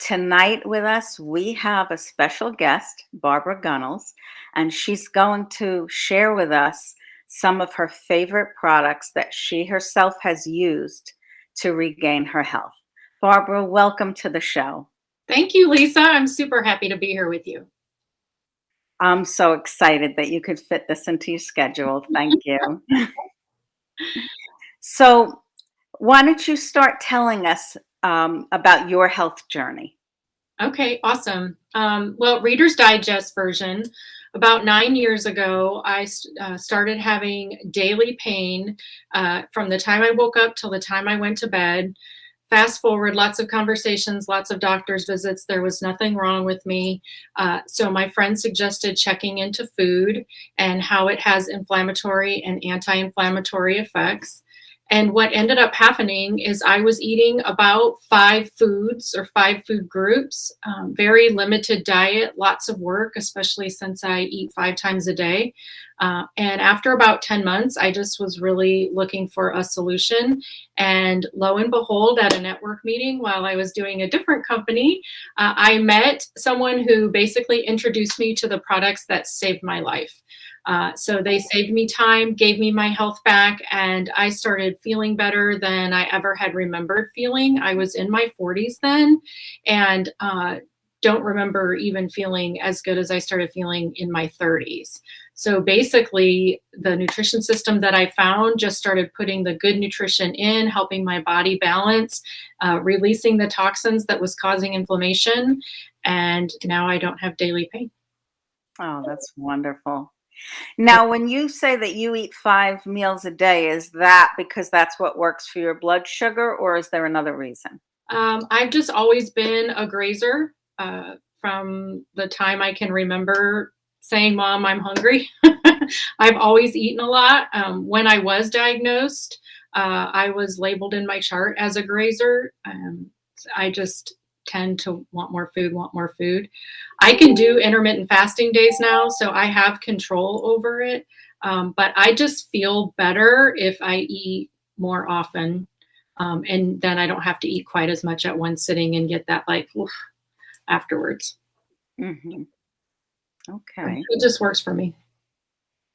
tonight with us, we have a special guest, Barbara Gunnells, and she's going to share with us some of her favorite products that she herself has used to regain her health. Barbara, welcome to the show. Thank you, Lisa. I'm super happy to be here with you. I'm so excited that you could fit this into your schedule. Thank you. So, why don't you start telling us about your health journey? Okay, awesome. Well, Reader's Digest version. About 9 years ago, I started having daily pain from the time I woke up till the time I went to bed. Fast forward, lots of conversations, lots of doctor's visits. There was nothing wrong with me. So my friend suggested checking into food and how it has inflammatory and anti-inflammatory effects. And what ended up happening is I was eating about 5 foods or 5 food groups, very limited diet, lots of work, especially since I eat 5 times a day. And after about 10 months, I just was really looking for a solution. And lo and behold, at a network meeting while I was doing a different company, I met someone who basically introduced me to the products that saved my life. So they saved me time, gave me my health back, and I started feeling better than I ever had remembered feeling. I was in my 40s then, and don't remember even feeling as good as I started feeling in my 30s. So basically, the nutrition system that I found just started putting the good nutrition in, helping my body balance, releasing the toxins that was causing inflammation, and now I don't have daily pain. Oh, that's wonderful. Now, when you say that you eat 5 meals a day, is that because that's what works for your blood sugar, or is there another reason? I've just always been a grazer from the time I can remember saying, Mom, I'm hungry. I've always eaten a lot. When I was diagnosed, I was labeled in my chart as a grazer. I just tend to want more food, want more food. I can do intermittent fasting days now, so I have control over it. But I just feel better if I eat more often. And then I don't have to eat quite as much at one sitting and get that like oof, afterwards. Hmm. Okay. It just works for me.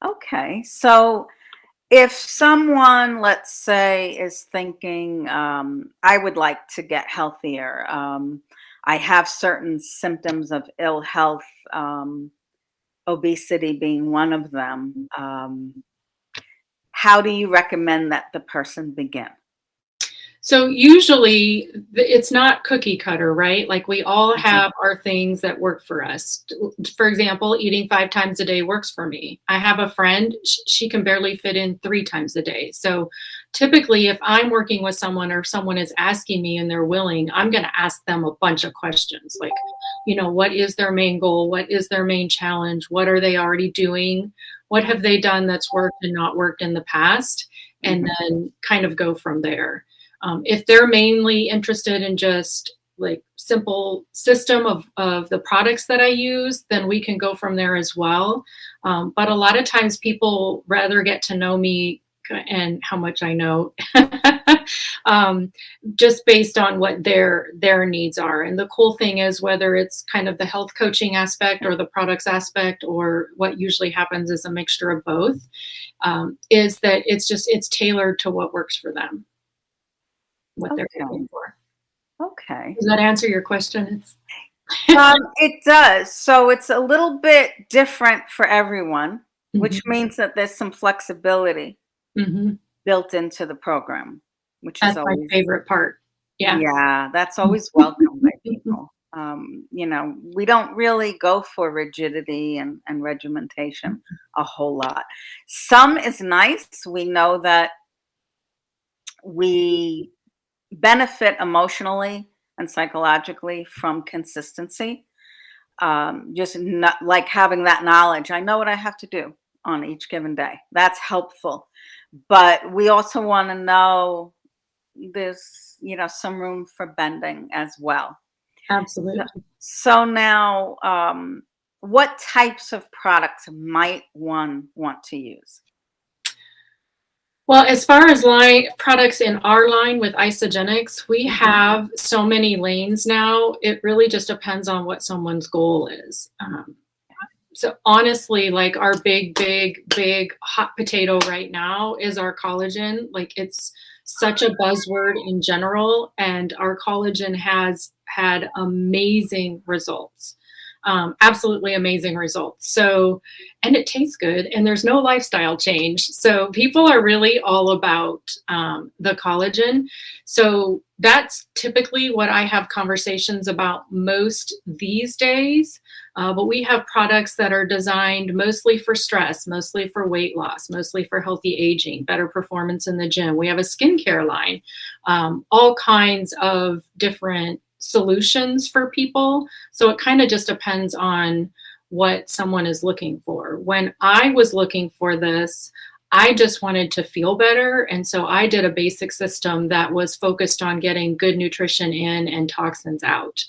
Okay. So, if someone, let's say, is thinking, I would like to get healthier, I have certain symptoms of ill health, obesity being one of them. How do you recommend that the person begin? So usually it's not cookie cutter, right? Like we all Mhm. have our things that work for us. For example, eating 5 times a day works for me. I have a friend, she can barely fit in 3 times a day. So typically if I'm working with someone or someone is asking me and they're willing, I'm going to ask them a bunch of questions like, what is their main goal? What is their main challenge? What are they already doing? What have they done that's worked and not worked in the past? And Mhm. then kind of go from there. If they're mainly interested in just like simple system of the products that I use, then we can go from there as well. But a lot of times people rather get to know me and how much I know, just based on what their needs are. And the cool thing is whether it's kind of the health coaching aspect or the products aspect, or what usually happens is a mixture of both, is that it's tailored to what works for them, what they're Okay. looking for. Okay. Does that answer your question? It does. So it's a little bit different for everyone, which Mhm, means that there's some flexibility mhm. built into the program, which is That's my always, favorite part. Yeah. yeah, that's always welcome by people. We don't really go for rigidity and regimentation a whole lot. Some is nice. We know that we benefit emotionally and psychologically from consistency. Just not like having that knowledge. I know what I have to do on each given day. That's helpful. But we also want to know there's, some room for bending as well. So, Absolutely. so now, what types of products might one want to use? Well, as far as line products in our line with Isogenics, we have so many lanes now. It really just depends on what someone's goal is. So honestly, like our big hot potato right now is our collagen. Like it's such a buzzword in general, and our collagen has had amazing results. Absolutely amazing results. So, and it tastes good, and there's no lifestyle change. So people are really all about the collagen. So that's typically what I have conversations about most these days. But we have products that are designed mostly for stress, mostly for weight loss, mostly for healthy aging, better performance in the gym. We have a skincare line, all kinds of different solutions for people. So it kind of just depends on what someone is looking for. When I was looking for this, I just wanted to feel better. And so I did a basic system that was focused on getting good nutrition in and toxins out.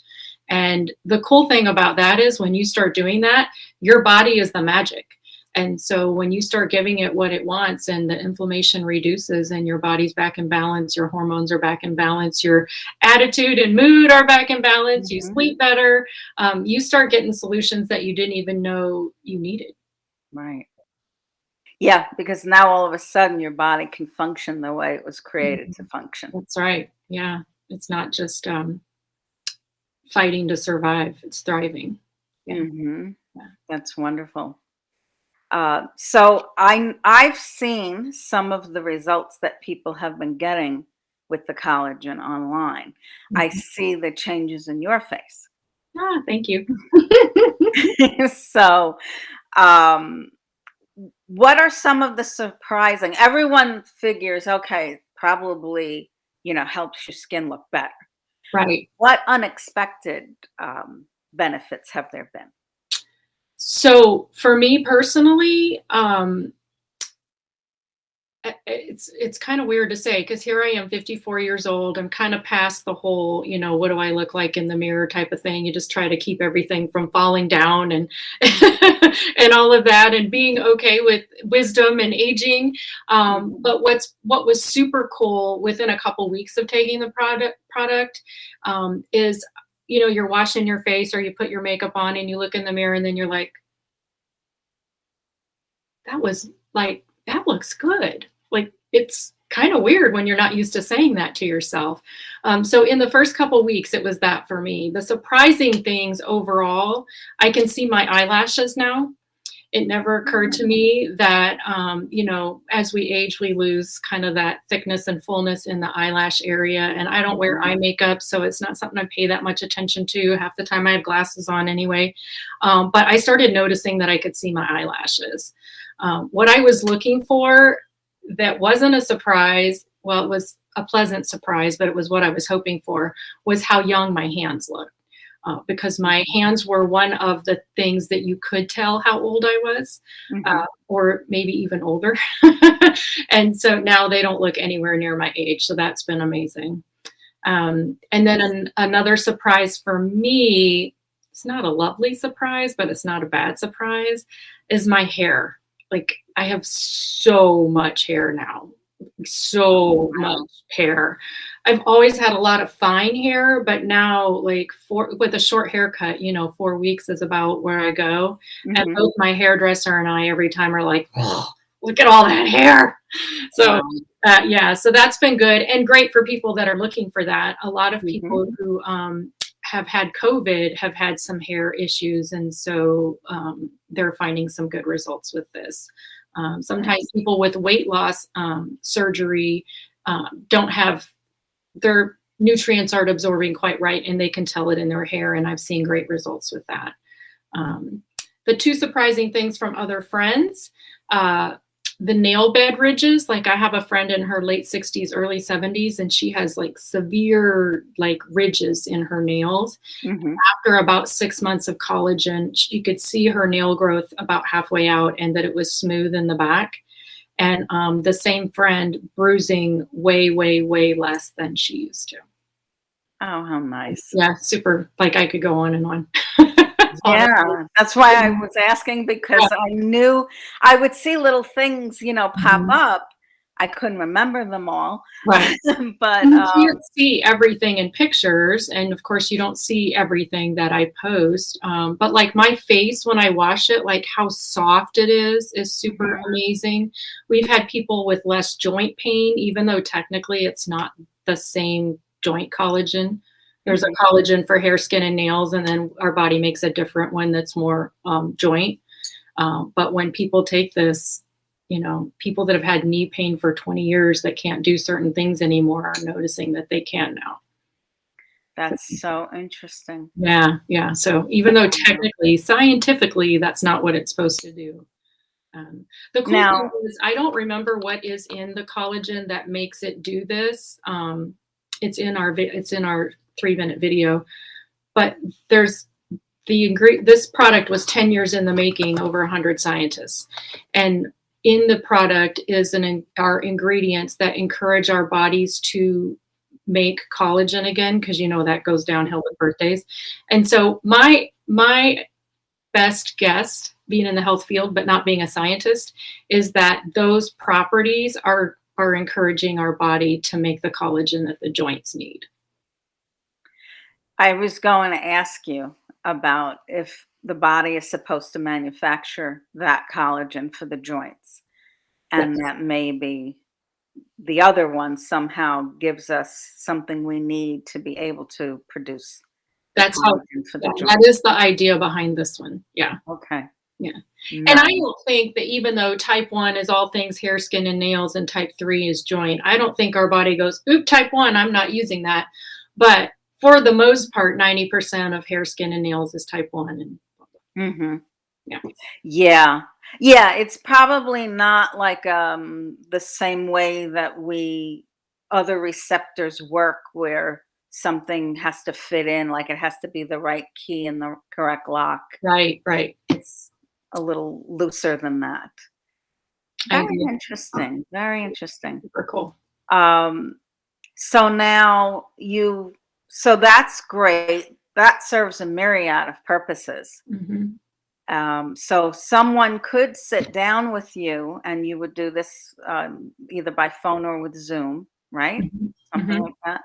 And the cool thing about that is when you start doing that, your body is the magic. And so when you start giving it what it wants and the inflammation reduces and your body's back in balance, your hormones are back in balance, your attitude and mood are back in balance, you sleep better, you start getting solutions that you didn't even know you needed. Right. Yeah, because now all of a sudden your body can function the way it was created to function. That's right. Yeah. It's not just fighting to survive, it's thriving. Yeah. Yeah. That's wonderful. So I've seen some of the results that people have been getting with the collagen online. I see the changes in your face. Ah, thank you. So, what are some of the surprising? Everyone figures, okay, probably, helps your skin look better. Right. What unexpected benefits have there been? So for me personally, it's kind of weird to say because here I am 54 years old. I'm kind of past the whole, what do I look like in the mirror type of thing. You just try to keep everything from falling down and and all of that and being okay with wisdom and aging. But what was super cool within a couple weeks of taking the product is, you're washing your face or you put your makeup on and you look in the mirror and then you're like, that looks good. Like it's kind of weird when you're not used to saying that to yourself. So in the first couple weeks, it was that for me. The surprising things overall, I can see my eyelashes now. It never occurred to me that, as we age, we lose kind of that thickness and fullness in the eyelash area. And I don't wear eye makeup, so it's not something I pay that much attention to. Half the time I have glasses on anyway. But I started noticing that I could see my eyelashes. What I was looking for that wasn't a surprise, well, it was a pleasant surprise, but it was what I was hoping for, was how young my hands looked. Because my hands were one of the things that you could tell how old I was, or maybe even older. And so now they don't look anywhere near my age. So that's been amazing. And then another surprise for me, it's not a lovely surprise, but it's not a bad surprise, is my hair. Like I have so much hair now. So much hair. I've always had a lot of fine hair, but now with a short haircut, 4 weeks is about where I go. And both my hairdresser and I every time are like, oh, look at all that hair. So so that's been good and great for people that are looking for that. A lot of people who have had COVID have had some hair issues. And so they're finding some good results with this. Sometimes people with weight loss surgery don't have their nutrients aren't absorbing quite right, and they can tell it in their hair. And I've seen great results with that. The two surprising things from other friends, the nail bed ridges. Like I have a friend in her late 60s, early 70s, and she has like severe ridges in her nails. After about 6 months of collagen, you could see her nail growth about halfway out and that it was smooth in the back. And the same friend bruising way, way, way less than she used to. Oh, how nice. Yeah, super. Like I could go on and on. Yeah, that's why I was asking, because I knew I would see little things, pop up, I couldn't remember them all. Right. But You can't see everything in pictures, and of course you don't see everything that I post. But like my face when I wash it, like how soft it is super mhm, amazing. We've had people with less joint pain, even though technically it's not the same joint collagen. There's a mhm. collagen for hair, skin, and nails, and then our body makes a different one that's more joint. But when people take this, people that have had knee pain for 20 years that can't do certain things anymore are noticing that they can now. That's so interesting. Yeah, yeah. So even though technically, scientifically, that's not what it's supposed to do. The cool thing Now, is, I don't remember what is in the collagen that makes it do this. It's in our 3-minute video, but there's this product was 10 years in the making, over 100 scientists, and in the product is our ingredients that encourage our bodies to make collagen again, because that goes downhill with birthdays. And so my best guess, being in the health field but not being a scientist, is that those properties are encouraging our body to make the collagen that the joints need. I was going to ask you about if the body is supposed to manufacture that collagen for the joints, and Yes. that maybe the other one somehow gives us something we need to be able to produce the That's how collagen for Yeah, the that joint. is the idea behind this one. Yeah. Okay, Yeah. And I nice. don't think that, even though type 1 is all things hair, skin, and nails, and type 3 is joint, I don't think our body goes, oop, type 1, I'm not using that. But for the most part, 90% of hair, skin, and nails is type 1. And Mhm. yeah. Yeah. Yeah, it's probably not like, the same way that other receptors work where something has to fit in, like it has to be the right key and the correct lock. Right, right. It's a little looser than that. I Very agree. interesting, very interesting. Super cool. Um, so now so that's great. That serves a myriad of purposes. Mhm. So someone could sit down with you and you would do this either by phone or with Zoom, right? Mhm. Something Mhm. like that.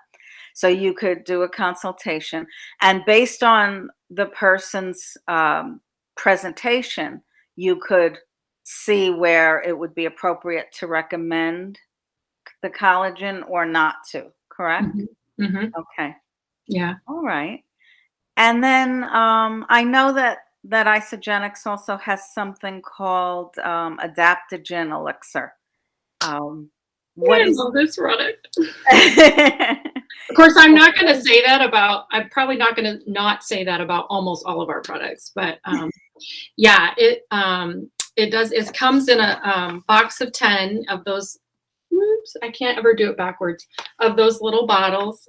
So you could do a consultation, and based on the person's presentation, you could see where it would be appropriate to recommend the collagen or not to, correct? Mhm. Mhm. Okay. Yeah. All right. And then I know that Isogenics also has something called Adaptogen Elixir. What I is love this product. Of course, I'm probably not going to not say that about almost all of our products, but yeah, it comes in a box of 10 of those. Oops, I can't ever do it backwards. Of those little bottles,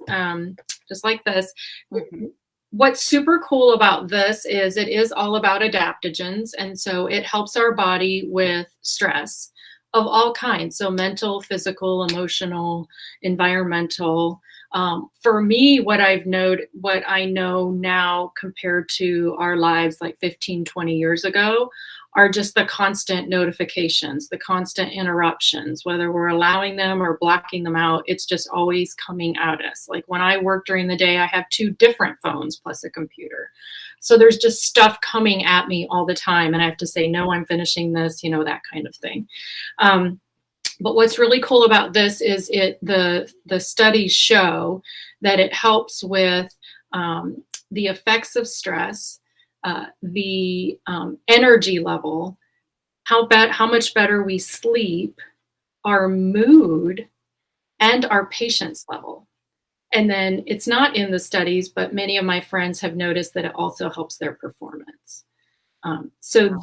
just like this. Mhm. What's super cool about this is it is all about adaptogens, and so it helps our body with stress of all kinds. So mental, physical, emotional, environmental. For me, what I know now compared to our lives like 15, 20 years ago, are just the constant notifications, the constant interruptions, whether we're allowing them or blocking them out. It's just always coming at us. Like when I work during the day, I have 2 different phones plus a computer. So there's just stuff coming at me all the time. And I have to say, no, I'm finishing this, that kind of thing. Um, but what's really cool about this is the studies show that it helps with the effects of stress, the energy level, how much better we sleep, our mood, and our patience level. And then it's not in the studies, but many of my friends have noticed that it also helps their performance. So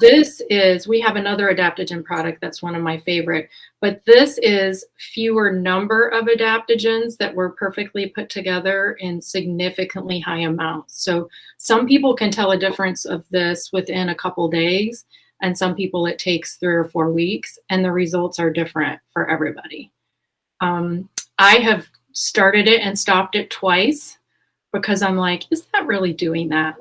we have another adaptogen product that's one of my favorite, but this is fewer number of adaptogens that were perfectly put together in significantly high amounts. So some people can tell a difference of this within a couple days, and some people it takes 3 or 4 weeks, and the results are different for everybody. I have started it and stopped it twice because I'm like, is that really doing that?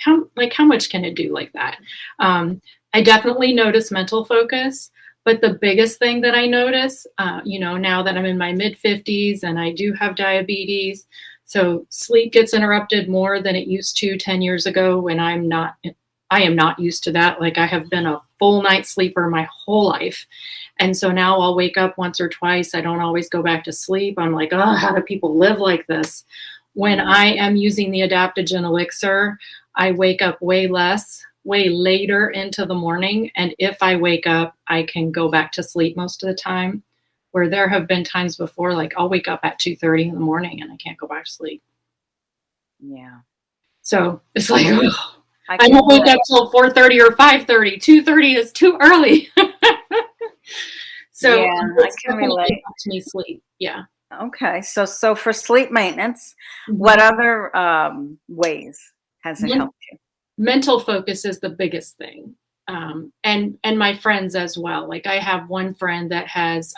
How much can it do like that? I definitely notice mental focus. But the biggest thing that I notice, now that I'm in my mid 50s and I do have diabetes, so sleep gets interrupted more than it used to 10 years ago when I am not used to that. Like I have been a full night sleeper my whole life. And so now I'll wake up once or twice. I don't always go back to sleep. I'm like, oh, how do people live like this? When I am using the Adaptogen Elixir, I wake up way later into the morning. And if I wake up, I can go back to sleep most of the time. Where there have been times before, like I'll wake up at 2:30 in the morning and I can't go back to sleep. Yeah. So it's like, oh, I I can don't wake relate. up till 4:30 or 5:30. 2:30 is too early. So Yeah, I it's can definitely relate. helped me sleep. Yeah. Okay. So for sleep maintenance, Mhm. what other ways has it Men- helped you? Mental focus is the biggest thing. And my friends as well. Like I have one friend that has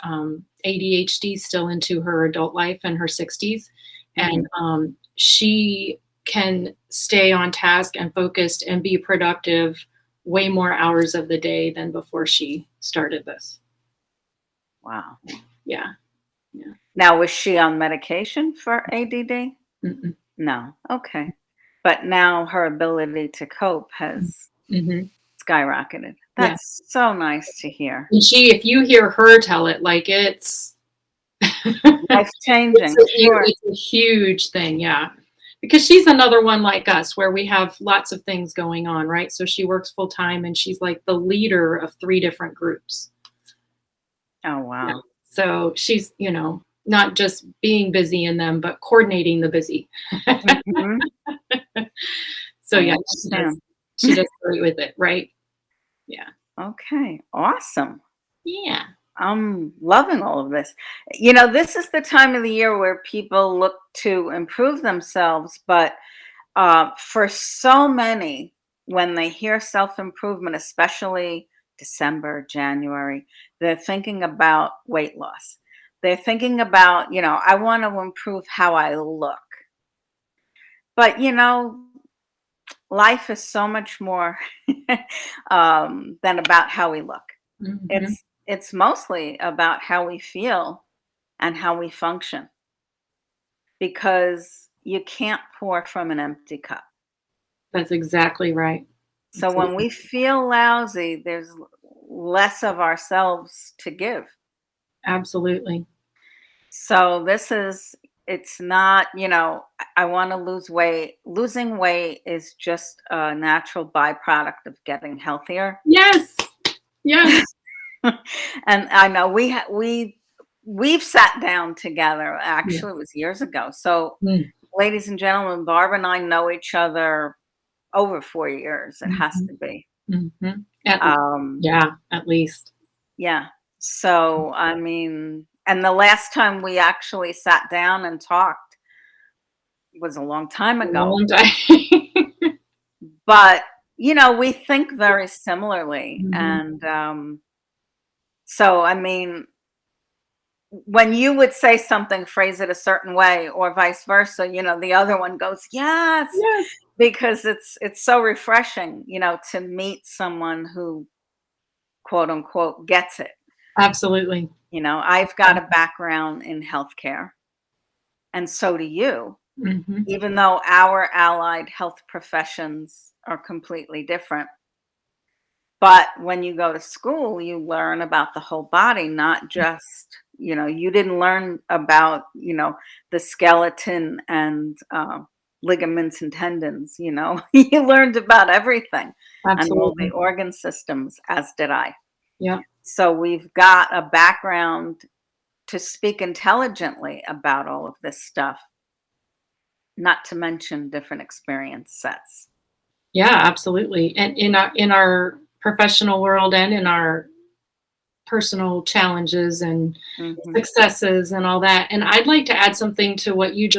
ADHD still into her adult life in her 60s. Mhm. And she can stay on task and focused and be productive way more hours of the day than before she started this. Wow. Yeah. Yeah. Now, was she on medication for ADD? Mm-mm. No. Okay. But now her ability to cope has Mm-hmm. skyrocketed. Yeah. That's so nice to hear. And if you hear her tell it, like Life changing, sure. it's a huge thing, yeah. Because she's another one like us where we have lots of things going on, right? So she works full time and she's like the leader of 3 different groups. Oh, Yeah. wow. So she's, not just being busy in them, but coordinating the busy. Mhm. So I yeah, understand. she does great with it, right? Yeah. Okay, awesome. Yeah. I'm loving all of this. This is the time of the year where people look to improve themselves, but for so many, when they hear self improvement, especially December, January, they're thinking about weight loss. They're thinking about, I want to improve how I look. But, life is so much more than about how we look. Mhm. It's mostly about how we feel and how we function because you can't pour from an empty cup. That's exactly right. So when we feel lousy, there's less of ourselves to give. Absolutely. So it's not, I want to lose weight. Losing weight is just a natural byproduct of getting healthier. Yes. Yes. And I know we've sat down together. Yeah. Actually, it was years ago. So, Mm. ladies and gentlemen, Barbara and I know each other over 4 years. It has Mhm. to be. Mhm. Um, Yeah, at least. yeah. So, I mean, and the last time we actually sat down and talked was a long time A ago. long time. But we think very similarly, Mhm. and so I mean, when you would say something, phrase it a certain way, or vice versa, the other one goes, yes, Yes. because it's so refreshing, to meet someone who quote unquote gets it. Absolutely. I've got a background in healthcare, and so do you, Mhm. even though our allied health professions are completely different. But when you go to school, you learn about the whole body, not just, you didn't learn about, the skeleton and ligaments and tendons, you learned about everything and all the Absolutely. organ systems, as did I. Yeah. So we've got a background to speak intelligently about all of this stuff, not to mention different experience sets. Yeah, absolutely. And in our professional world and in our personal challenges and Hmm. successes and all that. And I'd like to add something to what you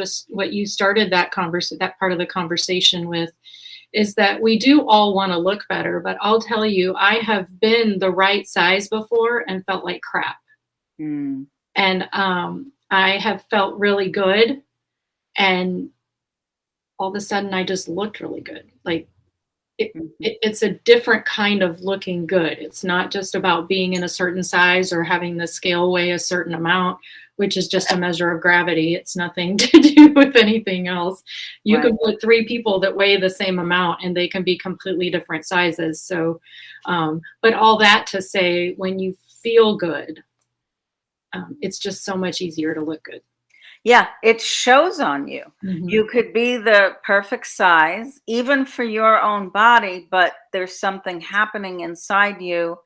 started that part of the conversation with is that we do all want to look better, but I'll tell you, I have been the right size before and felt like crap. Mm. And I have felt really good, and all of a sudden I just looked really good. Like it's a different kind of looking good. It's not just about being in a certain size or having the scale weigh a certain amount, which is just a measure of gravity. It's nothing to do with anything else. You Right. can put three people that weigh the same amount and they can be completely different sizes. So, but all that to say, when you feel good, it's just so much easier to look good. Yeah, it shows on you. Mhm. You could be the perfect size, even for your own body, but there's something happening inside you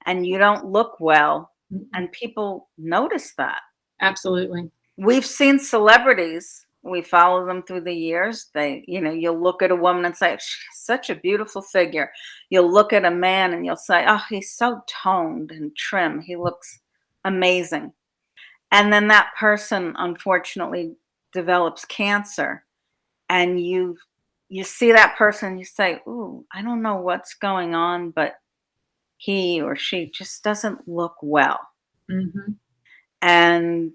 and you don't look well, Mhm. and people notice that. Absolutely. We've seen celebrities, we follow them through the years. You'll look at a woman and say, "She's such a beautiful figure." You'll look at a man and you'll say, "Oh, he's so toned and trim. He looks amazing." And then that person unfortunately develops cancer, and you see that person, you say, "Ooh, I don't know what's going on, but he or she just doesn't look well." Mhm. And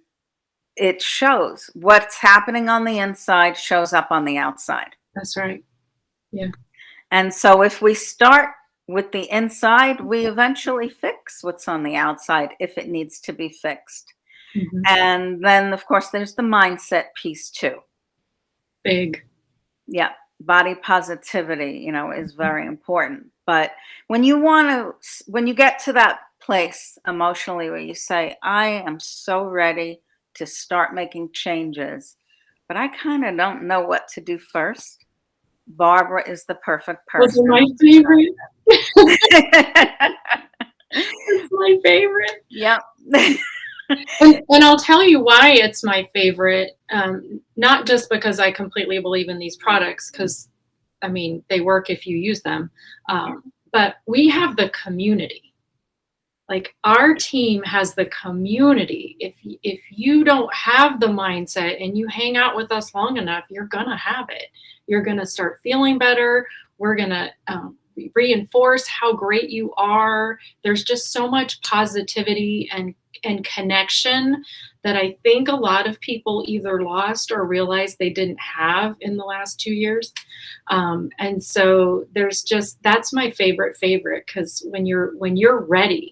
it shows. What's happening on the inside shows up on the outside. That's right. Yeah. And so if we start with the inside, we eventually fix what's on the outside if it needs to be fixed. Mhm. And then, of course, there's the mindset piece too. Big. Yeah, body positivity, is Mhm. very important. But when you get to that place emotionally where you say, "I am so ready to start making changes, but I kind of don't know what to do first," Barbara is the perfect Those are person my to favorite. show you. It's my favorite. Yep. And I'll tell you why it's my favorite, not just because I completely believe in these products, because I mean, they work if you use them, but we have the community. Like our team has the community. If you don't have the mindset and you hang out with us long enough, you're gonna have it. You're gonna start feeling better. We're gonna reinforce how great you are. There's just so much positivity and connection that I think a lot of people either lost or realized they didn't have in the last 2 years. And so there's just that's my favorite because when you're ready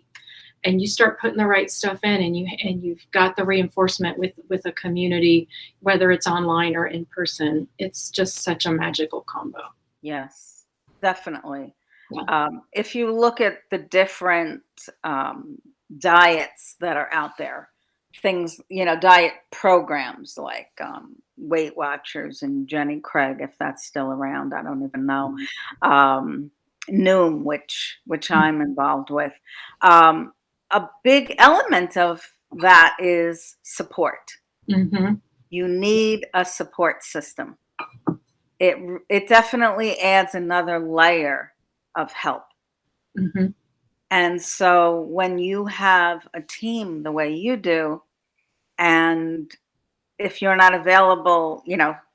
and you start putting the right stuff in and you've got the reinforcement with a community, whether it's online or in person, it's just such a magical combo. Yes, definitely. Yeah. If you look at the different um, diets that are out there, diet programs like Weight Watchers and Jenny Craig, if that's still around, I don't even know. Um, Noom, which I'm involved with. Um, a big element of that is support. Hmm. You need a support system. It definitely adds another layer of help. Hmm. And so when you have a team the way you do, and if you're not available,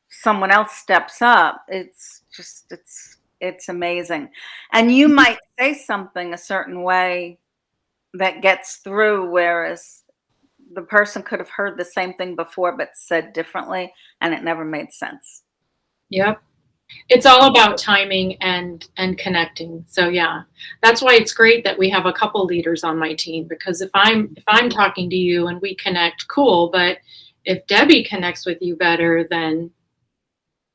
someone else steps up, it's amazing. And you might say something a certain way that gets through, whereas the person could have heard the same thing before but said differently, and it never made sense. Yep. It's all about timing and connecting. So yeah, that's why it's great that we have a couple leaders on my team, because if I'm talking to you and we connect, cool. But if Debbie connects with you better, then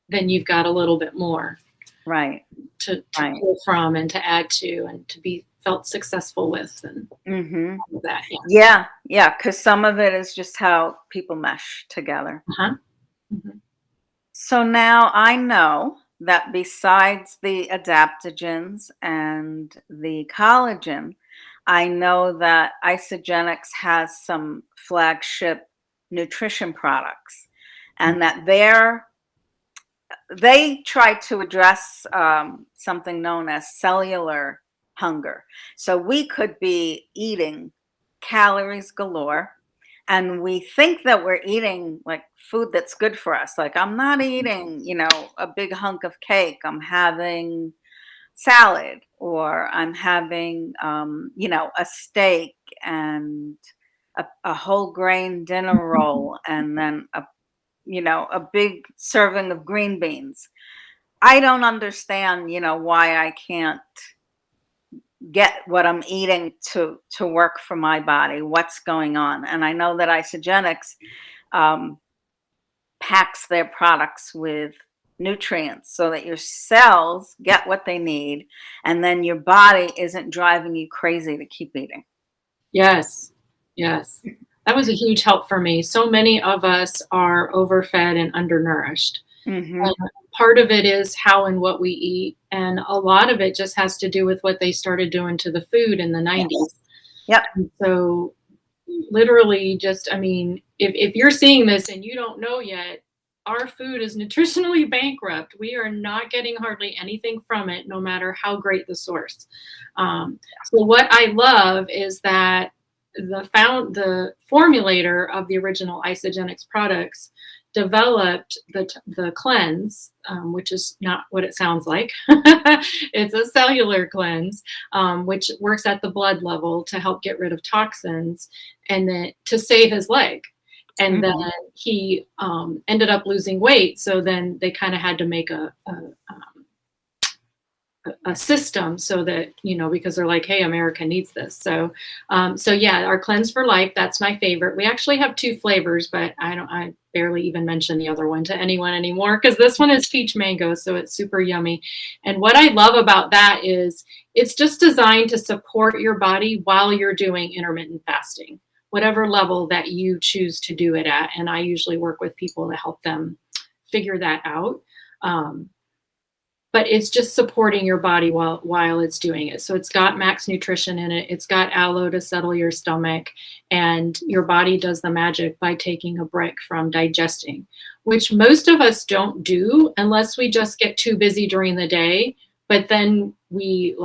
you've got a little bit more Right, to right. pull from and to add to and to be felt successful with and Hmm. all of that. Yeah. Yeah, yeah, because some of it is just how people mesh together. Uh-huh. Mhm. So now I know that besides the adaptogens and the collagen, I know that Isogenics has some flagship nutrition products, and that they try to address something known as cellular hunger. So we could be eating calories galore, and we think that we're eating like food that's good for us. Like, I'm not eating, a big hunk of cake. I'm having salad, or I'm having, a steak and a whole grain dinner roll, and then a big serving of green beans. I don't understand, why I can't get what I'm eating to work for my body. What's going on? And I know that Isogenics um, packs their products with nutrients so that your cells get what they need, and then your body isn't driving you crazy to keep eating. Yes, yes. That was a huge help for me. So many of us are overfed and undernourished. Hmm. And part of it is how and what we eat, and a lot of it just has to do with what they started doing to the food in the 90s. Yep. And so literally just, I mean, if you're seeing this and you don't know yet, our food is nutritionally bankrupt. We are not getting hardly anything from it, no matter how great the source. So what I love is that the formulator of the original Isogenics products developed the cleanse, which is not what it sounds like. It's a cellular cleanse, which works at the blood level to help get rid of toxins and then to save his leg. And then he ended up losing weight. So then they kind of had to make a system so that, because they're like, hey, America needs this. So yeah, our Cleanse for Life, that's my favorite. We actually have 2 flavors, but I barely even mention the other one to anyone anymore, because this one is peach mango, so it's super yummy. And what I love about that is it's just designed to support your body while you're doing intermittent fasting, whatever level that you choose to do it at. And I usually work with people to help them figure that out. But it's just supporting your body while it's doing it. So it's got max nutrition in it. It's got aloe to settle your stomach, and your body does the magic by taking a break from digesting, which most of us don't do unless we just get too busy during the day. But then we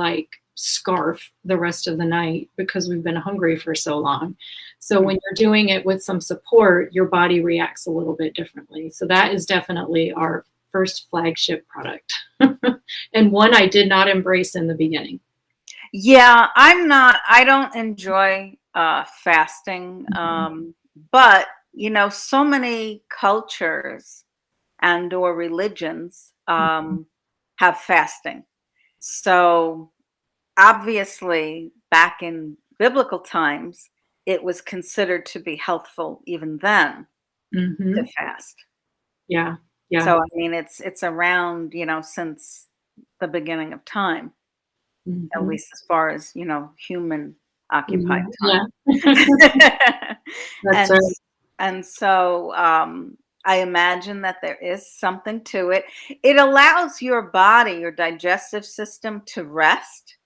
scarf the rest of the night because we've been hungry for so long. So when you're doing it with some support, your body reacts a little bit differently. So that is definitely our first flagship product. And one I did not embrace in the beginning. Yeah, I don't enjoy fasting. But, so many cultures and or religions have fasting. So obviously, back in biblical times, it was considered to be healthful even then to fast. Yeah. Yeah. So I mean, it's around, since the beginning of time, at least as far as, human occupied Yeah. time. That's And right. and so I imagine that there is something to it. It allows your body, your digestive system to rest,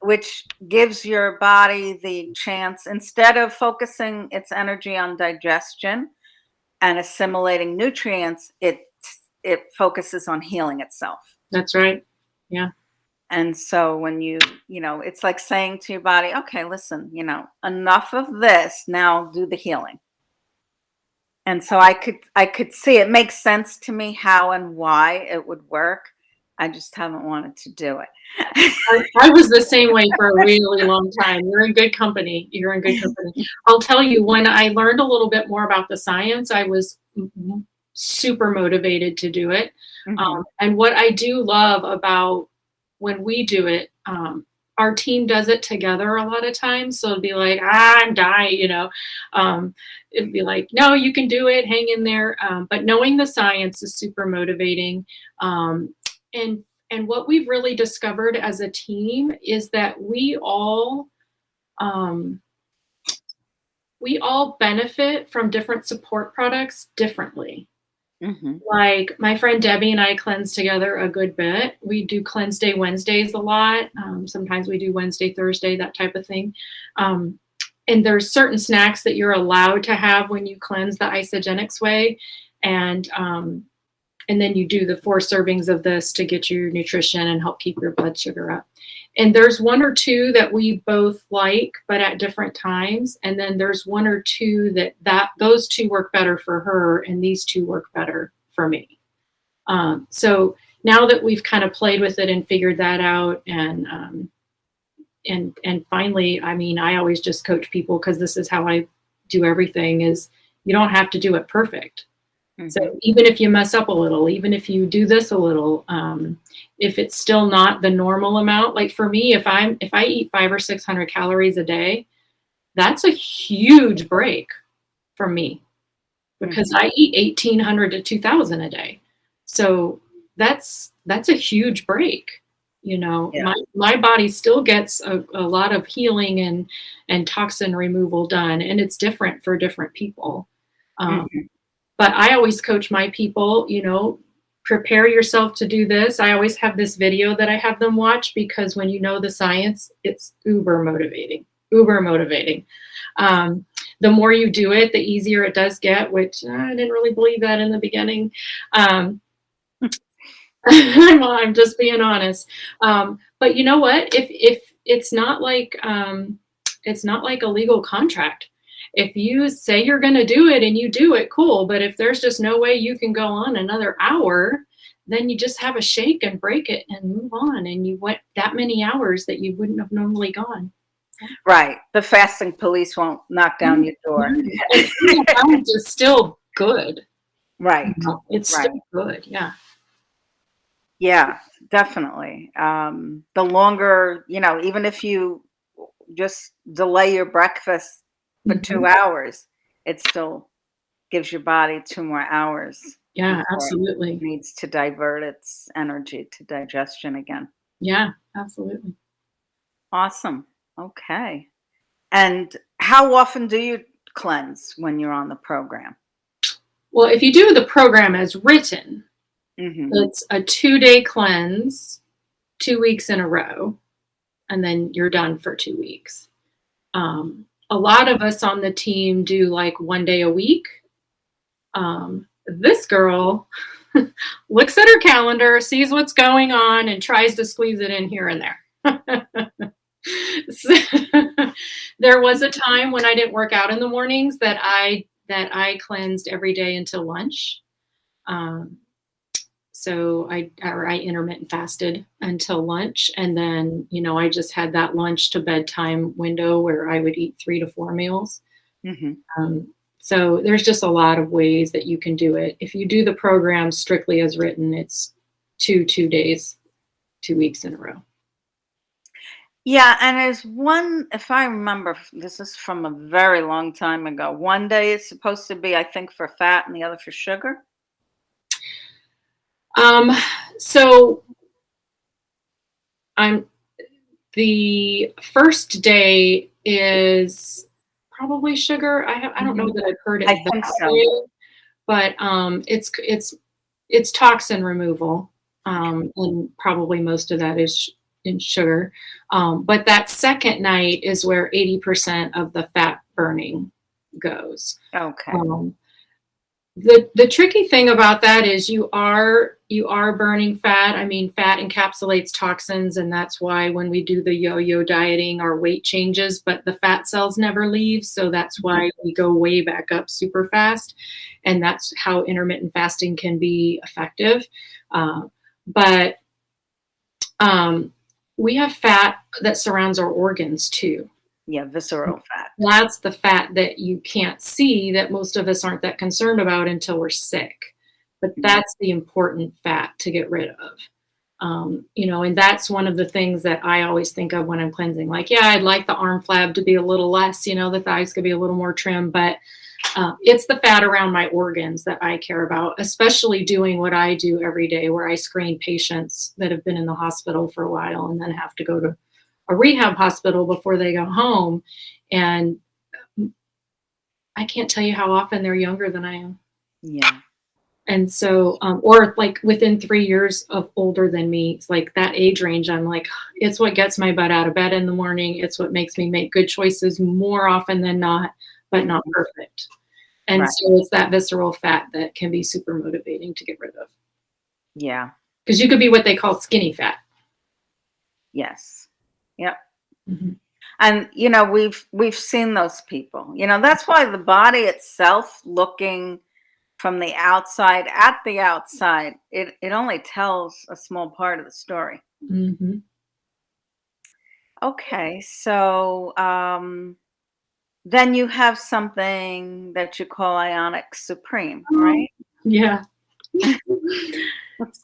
which gives your body the chance, instead of focusing its energy on digestion and assimilating nutrients, it focuses on healing itself. That's right. Yeah. And so when it's like saying to your body, okay, listen, enough of this, now do the healing. And so I could see it makes sense to me how and why it would work. I just haven't wanted to do it. I was the same way for a really long time. You're in good company. You're in good company. I'll tell you, when I learned a little bit more about the science, I was super motivated to do it. And what I do love about when we do it, our team does it together a lot of times. So it'd be like, I'm dying, it'd be like, no, you can do it, hang in there. But knowing the science is super motivating. And what we've really discovered as a team is that we all benefit from different support products differently. Like my friend Debbie and I cleanse together a good bit. We do Cleanse Day Wednesdays a lot. Sometimes we do Wednesday, Thursday, that type of thing. And there's certain snacks that you're allowed to have when you cleanse the Isogenics way. And then you do the 4 servings of this to get your nutrition and help keep your blood sugar up. And there's 1 or 2 that we both like, but at different times. And then there's 1 or 2 that those 2 work better for her, and these 2 work better for me. So now that we've kind of played with it and figured that out, and finally, I mean, I always just coach people, because this is how I do everything, is you don't have to do it perfect. So Mhm. even if you mess up a little, even if you do this a little, if it's still not the normal amount, like for me, if I eat 500 or 600 calories a day, that's a huge break for me because Mhm. I eat 1,800 to 2,000 a day. So that's a huge break. You know, Yeah. my body still gets a lot of healing and toxin removal done, and it's different for different people. Um, Mhm. but I always coach my people, prepare yourself to do this. I always have this video that I have them watch because when you know the science, it's uber motivating, uber motivating. Um, the more you do it, the easier it does get, which I didn't really believe that in the beginning. Um, I'm just being honest. But you know what? If it's not like a legal contract. If you say you're going to do it and you do it, cool. But if there's just no way you can go on another hour, then you just have a shake and break it and move on. And you went that many hours that you wouldn't have normally gone. Right. The fasting police won't knock down No, your door. no. And 3 pounds is still good. Right. It's Right. still good. Yeah. Yeah, definitely. The longer, even if you just delay your breakfast for Mhm. 2 hours, it still gives your body 2 more hours Yeah, before it absolutely. needs to divert its energy to digestion again. Yeah, absolutely. Awesome. Okay. And how often do you cleanse when you're on the program? Well, if you do the program as written, Mhm. it's a 2-day cleanse, 2 weeks in a row, and then you're done for 2 weeks. A lot of us on the team do like 1 day a week. This girl looks at her calendar, sees what's going on, and tries to squeeze it in here and there. So, there was a time when I didn't work out in the mornings that I cleansed every day until lunch. Um, so I intermittent fasted until lunch, and then I just had that lunch to bedtime window where I would eat 3 to 4 meals. Mhm. Um, so there's just a lot of ways that you can do it. If you do the program strictly as written, it's 2 days, 2 weeks in a row. Yeah, and there's one, if I remember, this is from a very long time ago. One day is supposed to be, I think, for fat and the other for sugar. Um, so I'm the first day is probably sugar. I don't know Mhm. that I've heard it I that think so. way, but it's toxin removal, and probably most of that is in sugar. But that second night is where 80% of the fat burning goes. Okay. Um, the tricky thing about that is you are burning fat. I mean, fat encapsulates toxins, and that's why when we do the yo-yo dieting, our weight changes, but the fat cells never leave. So that's Mhm. why we go way back up super fast, and that's how intermittent fasting can be effective. Uh, but we have fat that surrounds our organs too. Yeah, visceral fat. That's the fat that you can't see that most of us aren't that concerned about until we're sick. But Mm. that's the important fat to get rid of. And that's one of the things that I always think of when I'm cleansing. Like, yeah, I'd like the arm flab to be a little less, the thighs could be a little more trim, but it's the fat around my organs that I care about, especially doing what I do every day, where I screen patients that have been in the hospital for a while and then have to go to a rehab hospital before they go home. And I can't tell you how often they're younger than I am. Yeah. And so, or like within 3 years of older than me, it's like that age range. I'm like, it's what gets my butt out of bed in the morning. It's what makes me make good choices more often than not, but not Mhm. perfect. And Right. so it's that visceral fat that can be super motivating to get rid of. Yeah. Because you could be what they call skinny fat. Yes. Yep. Mhm. And we've seen those people. That's why the body itself, looking from the outside at the outside, it only tells a small part of the story. Mhm. Okay, so then you have something that you call Ionic Supreme, right? Yeah.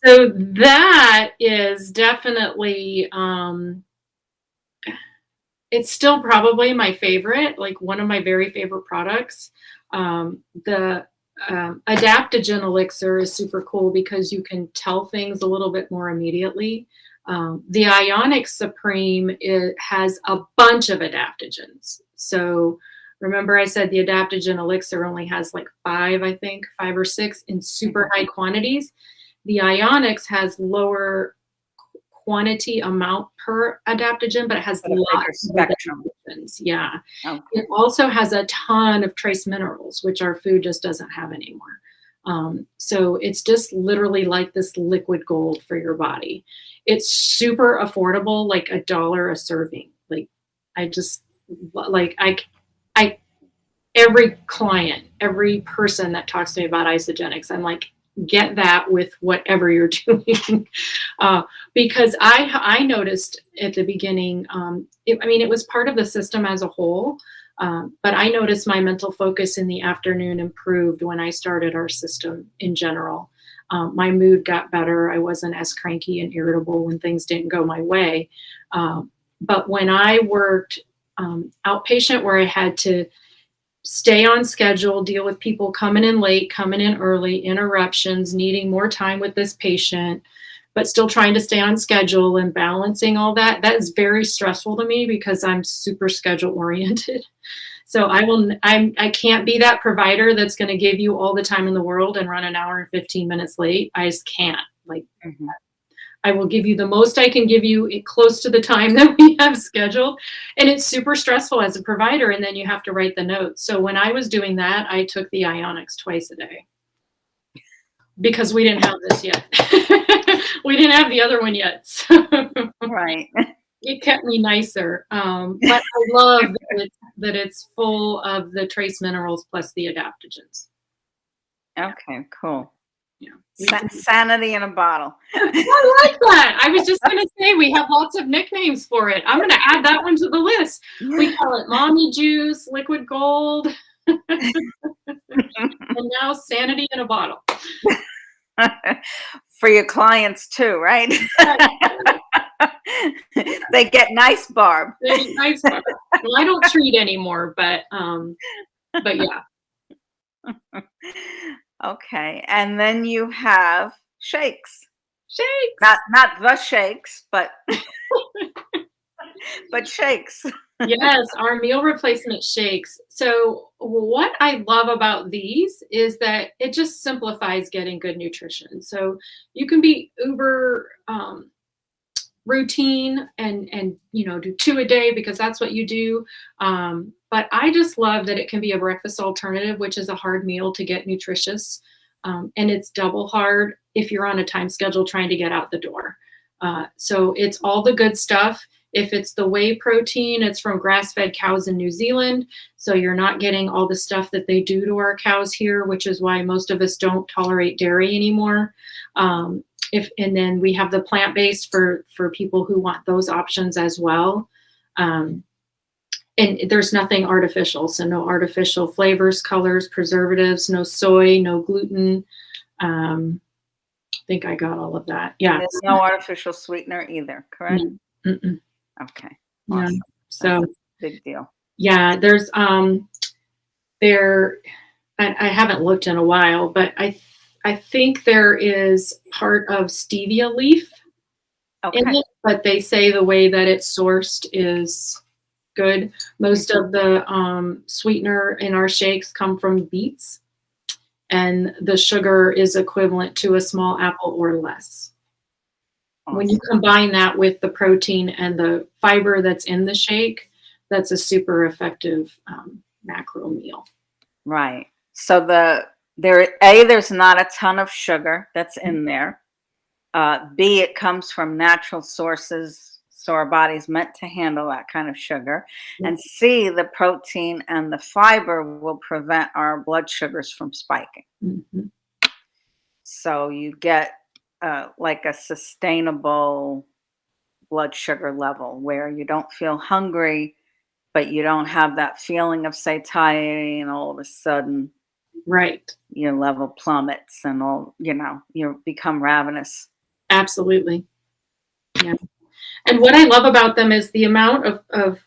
So that is definitely, it's still probably my favorite, like one of my very favorite products. The Adaptogen Elixir is super cool because you can tell things a little bit more immediately. The Ionic Supreme has a bunch of adaptogens. So remember I said the Adaptogen Elixir only has like five, I think, five or six in super high quantities. The Ionics has lower quantity amount per adaptogen, but it has But a bigger lots of spectrum. adaptogens. Yeah. Okay. It also has a ton of trace minerals, which our food just doesn't have anymore. So it's just literally like this liquid gold for your body. It's super affordable, like $1 a serving. Like I just like I every client, every person that talks to me about isogenics, I'm like, get that with whatever you're doing. Because I noticed at the beginning, it was part of the system as a whole, but I noticed my mental focus in the afternoon improved when I started our system in general. My mood got better. I wasn't as cranky and irritable when things didn't go my way. But when I worked outpatient, where I had to stay on schedule, deal with people coming in late, coming in early, interruptions, needing more time with this patient, but still trying to stay on schedule and balancing all that. That is very stressful to me because I'm super schedule oriented. So I can't be that provider that's going to give you all the time in the world and run an hour and 15 minutes late. I just can't. Like, Mhm. I will give you the most I can give you close to the time that we have scheduled. And it's super stressful as a provider. And then you have to write the notes. So when I was doing that, I took the Ionics twice a day because we didn't have this yet. We didn't have the other one yet. So Right. it kept me nicer. But I love that it's full of the trace minerals plus the adaptogens. Okay, cool. Yeah. Sanity in a bottle. I like that. I was just going to say we have lots of nicknames for it. I'm going to add that one to the list. We call it Mommy Juice, Liquid Gold, and now Sanity in a Bottle. For your clients too, right? They get nice, Barb. Very nice part. Well, I don't treat anymore, but yeah. Okay, and then you have shakes. Shakes. Not the shakes, but but shakes. Yes, our meal replacement shakes. So what I love about these is that it just simplifies getting good nutrition. So you can be uber routine and do two a day because that's what you do. But I just love that it can be a breakfast alternative, which is a hard meal to get nutritious. And it's double hard if you're on a time schedule trying to get out the door. So it's all the good stuff. If it's the whey protein, it's from grass-fed cows in New Zealand. So you're not getting all the stuff that they do to our cows here, which is why most of us don't tolerate dairy anymore. And then we have the plant-based for people who want those options as well. And there's nothing artificial. So no artificial flavors, colors, preservatives, no soy, no gluten. I think I got all of that. Yeah. There's no artificial sweetener either, correct? Mm-mm. Okay. Yeah. Awesome. So That's a big deal. yeah, there's there I haven't looked in a while, but I think there is part of stevia leaf in Okay. it, but they say the way that it's sourced is good. Most of the sweetener in our shakes come from beets, and the sugar is equivalent to a small apple or less. When you Awesome. combine that with the protein and the fiber that's in the shake, that's a super effective macro meal. Right. So there's not a ton of sugar that's in there. B, it comes from natural sources, so our body's meant to handle that kind of sugar. And C, the protein and the fiber will prevent our blood sugars from spiking. Mm-hmm. So you get like a sustainable blood sugar level where you don't feel hungry, but you don't have that feeling of satiety and all of a sudden Right. your level plummets and all, you become ravenous. Absolutely. Yeah. And what I love about them is the amount of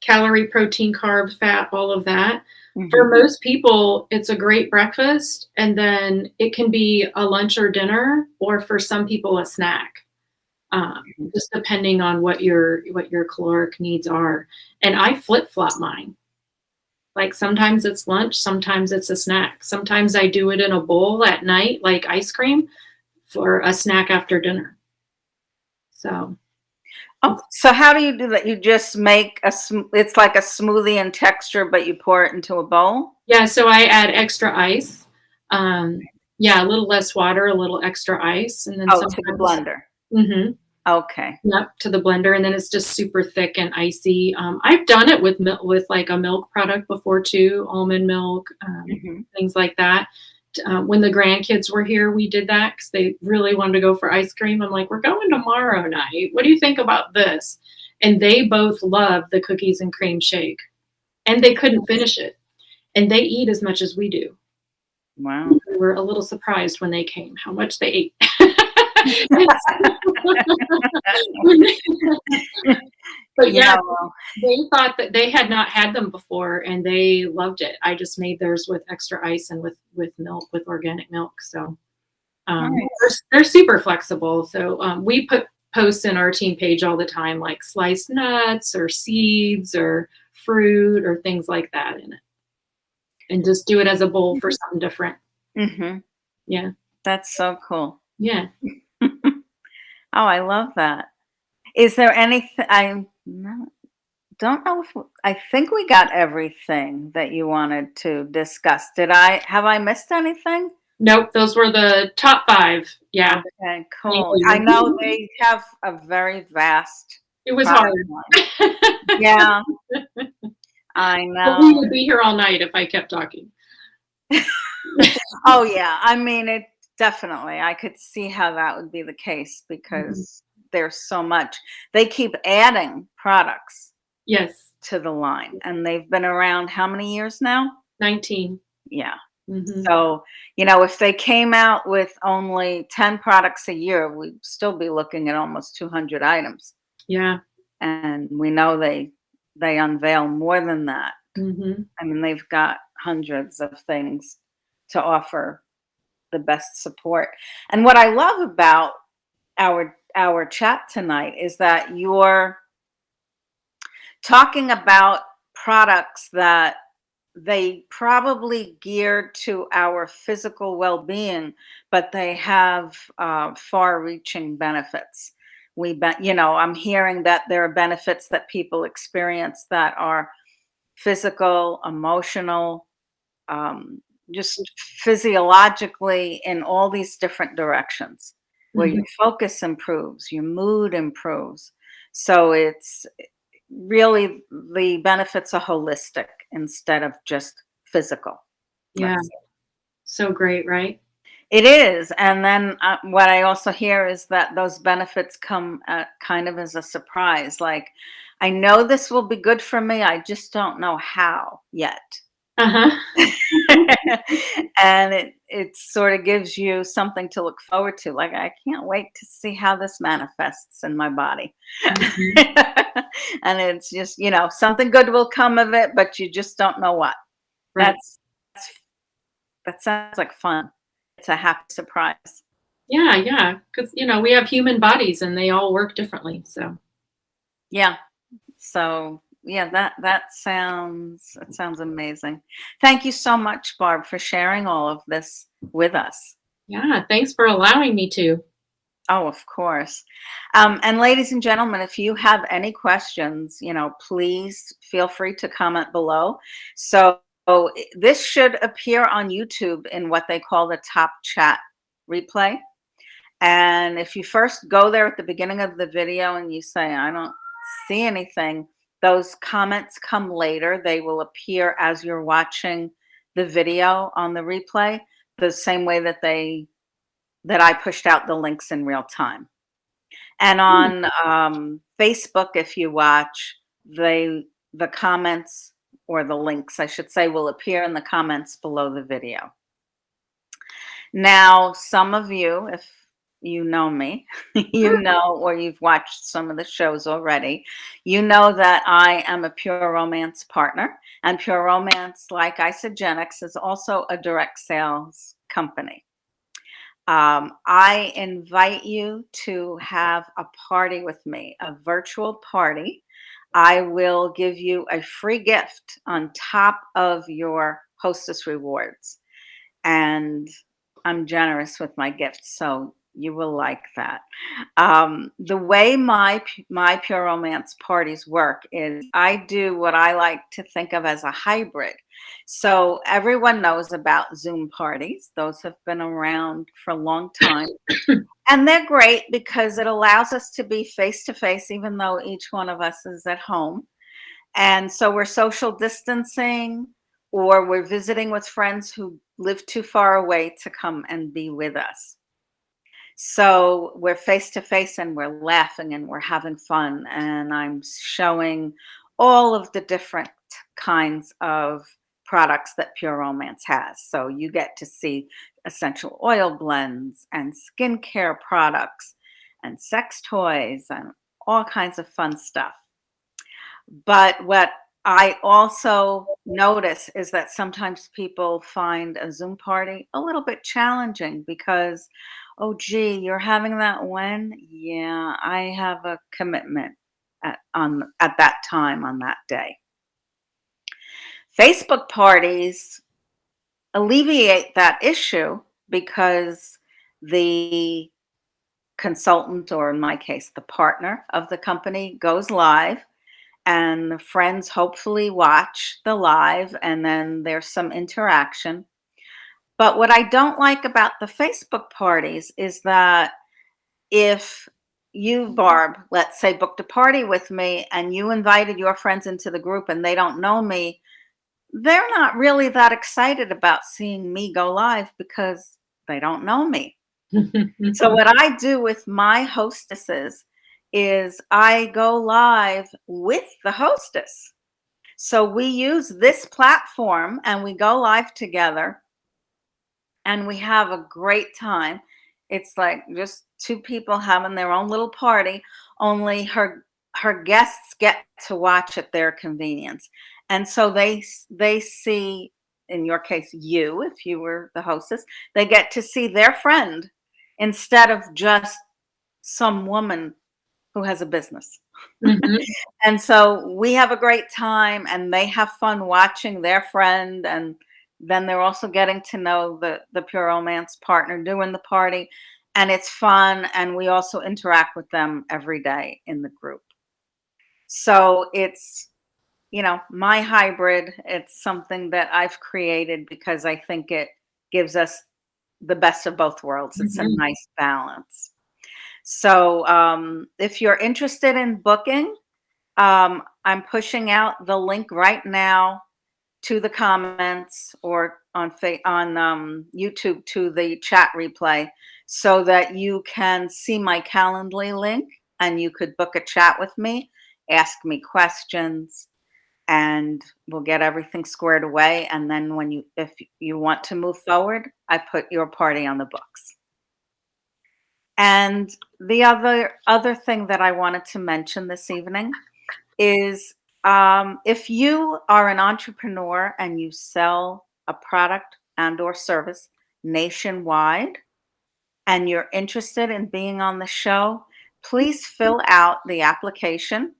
calorie, protein, carb, fat, all of that. For Mhm. most people, it's a great breakfast, and then it can be a lunch or dinner, or for some people, a snack, just depending on what your caloric needs are. And I flip flop mine. Like sometimes it's lunch, sometimes it's a snack. Sometimes I do it in a bowl at night, like ice cream, for a snack after dinner. So Oh, so how do you do that? You just make it's like a smoothie in texture, but you pour it into a bowl? yeah, so I add extra ice. Um, yeah, a little less water, a little extra ice, and then Oh, to the sometimes. blender. Hmm. Okay. Yep, to the blender, and then it's just super thick and icy. I've done it with with like a milk product before too, almond milk, Mhm. things like that. When the grandkids were here, we did that because they really wanted to go for ice cream. I'm like, we're going tomorrow night. What do you think about this? And they both love the cookies and cream shake, and they couldn't finish it. And they eat as much as we do. Wow. We were a little surprised when they came how much they ate. But Yeah, yeah, well, they thought that they had not had them before and they loved it. I just made theirs with extra ice and with milk, with organic milk. So nice. they're super flexible. So we put posts in our team page all the time, like sliced nuts or seeds or fruit or things like that in it, and just do it as a bowl for something different. Mhm. Yeah, That's so cool. yeah. Oh, I love that. Is there anything I no, don't know if I think we got everything that you wanted to discuss. Have I missed anything? Nope, those were the top 5. Yeah, Okay, thank cool. I know you. they have a very vast It was product hard. line. Yeah, I But we know. would be here all night if I kept talking. Oh, yeah. I mean, it definitely. I could see how that would be the case Mhm. because there's so much. They keep adding products Yes, to the line, and they've been around how many years now? 19. Yeah. Mhm. So, if they came out with only 10 products a year, we'd still be looking at almost 200 items. Yeah. And we know they unveil more than that. Mhm. I mean, they've got hundreds of things to offer the best support. And what I love about our chat tonight is that you're talking about products that they probably geared to our physical well-being, but they have far-reaching benefits. I'm hearing that there are benefits that people experience that are physical, emotional, just physiologically in all these different directions, where Mhm. your focus improves, your mood improves. So it's really the benefits are holistic instead of just physical. Yeah. Let's So great, right? It is, and then what I also hear is that those benefits come kind of as a surprise. Like, I know this will be good for me. I just don't know how yet. Uh-huh. And it sort of gives you something to look forward to. Like, I can't wait to see how this manifests in my body. Mhm. And it's just, something good will come of it, but you just don't know what. Right. That's that sounds like fun. It's a happy surprise. Yeah, yeah. Because we have human bodies and they all work differently. So Yeah. So yeah, that sounds amazing. Thank you so much, Barb, for sharing all of this with us. yeah, thanks for allowing me to. Oh, of course. And ladies and gentlemen, if you have any questions, please feel free to comment below. So this should appear on YouTube in what they call the top chat replay. And if you first go there at the beginning of the video and you say, I don't see anything, those comments come later. They will appear as you're watching the video on the replay, the same way that I pushed out the links in real time. And on Facebook, if you watch, the comments or the links, I should say, will appear in the comments below the video. Now, some of you, if you know me, you know, or you've watched some of the shows already, you know that I am a Pure Romance partner. And Pure Romance, like Isagenix, is also a direct sales company. I invite you to have a party with me, a virtual party. I will give you a free gift on top of your hostess rewards. And I'm generous with my gifts, so you will like that. The way my Pure Romance parties work is I do what I like to think of as a hybrid. So everyone knows about Zoom parties. Those have been around for a long time. And they're great because it allows us to be face to face, even though each one of us is at home. And so we're social distancing, or we're visiting with friends who live too far away to come and be with us. So we're face to face and we're laughing and we're having fun. And I'm showing all of the different kinds of products that Pure Romance has. So you get to see essential oil blends and skincare products and sex toys and all kinds of fun stuff. But what I also notice is that sometimes people find a Zoom party a little bit challenging because, oh, gee, you're having that when? Yeah, I have a commitment at that time on that day. Facebook parties alleviate that issue because the consultant, or in my case, the partner of the company, goes live and the friends hopefully watch the live, and then there's some interaction. But what I don't like about the Facebook parties is that if you, Barb, let's say, booked a party with me and you invited your friends into the group and they don't know me, they're not really that excited about seeing me go live because they don't know me. So what I do with my hostesses is I go live with the hostess. So we use this platform and we go live together and we have a great time. It's like just two people having their own little party, only her guests get to watch at their convenience. And so they see, in your case, you, if you were the hostess, they get to see their friend instead of just some woman who has a business. Mhm. And so we have a great time and they have fun watching their friend, and then they're also getting to know the Pure Romance partner doing the party, and it's fun, and we also interact with them every day in the group. So it's, my hybrid. It's something that I've created because I think it gives us the best of both worlds. It's a Mhm. nice balance. So if you're interested in booking, I'm pushing out the link right now to the comments, or on YouTube to the chat replay, so that you can see my Calendly link and you could book a chat with me, ask me questions, and we'll get everything squared away. And then if you want to move forward, I put your party on the books. And the other thing that I wanted to mention this evening is, if you are an entrepreneur and you sell a product and or service nationwide and you're interested in being on the show, please fill out the application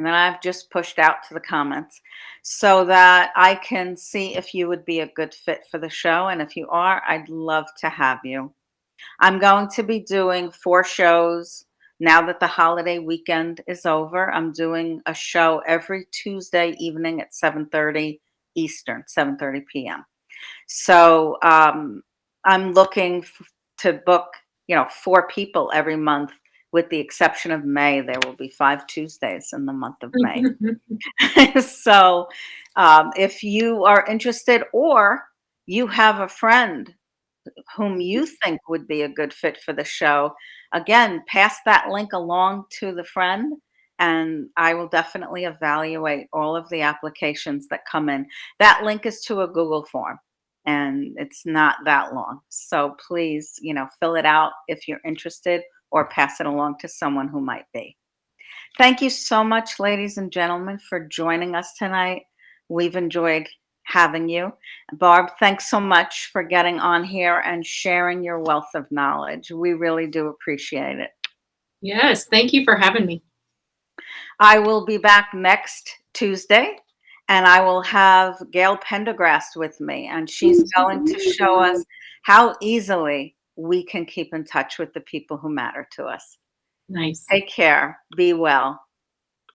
that I've just pushed out to the comments so that I can see if you would be a good fit for the show. And if you are, I'd love to have you. I'm going to be doing 4 shows now that the holiday weekend is over. I'm doing a show every Tuesday evening at 7:30 Eastern, 7:30 p.m. So I'm looking to book, 4 people every month. With the exception of May, there will be 5 Tuesdays in the month of May. So if you are interested, or you have a friend whom you think would be a good fit for the show, again, pass that link along to the friend and I will definitely evaluate all of the applications that come in. That link is to a Google form, and it's not that long. So please, fill it out if you're interested, or pass it along to someone who might be. Thank you so much, ladies and gentlemen, for joining us tonight. We've enjoyed having you. Barb, thanks so much for getting on here and sharing your wealth of knowledge. We really do appreciate it. Yes, thank you for having me. I will be back next Tuesday, and I will have Gail Pendergrast with me, and she's going to show us how easily we can keep in touch with the people who matter to us. Nice. Take care. Be well.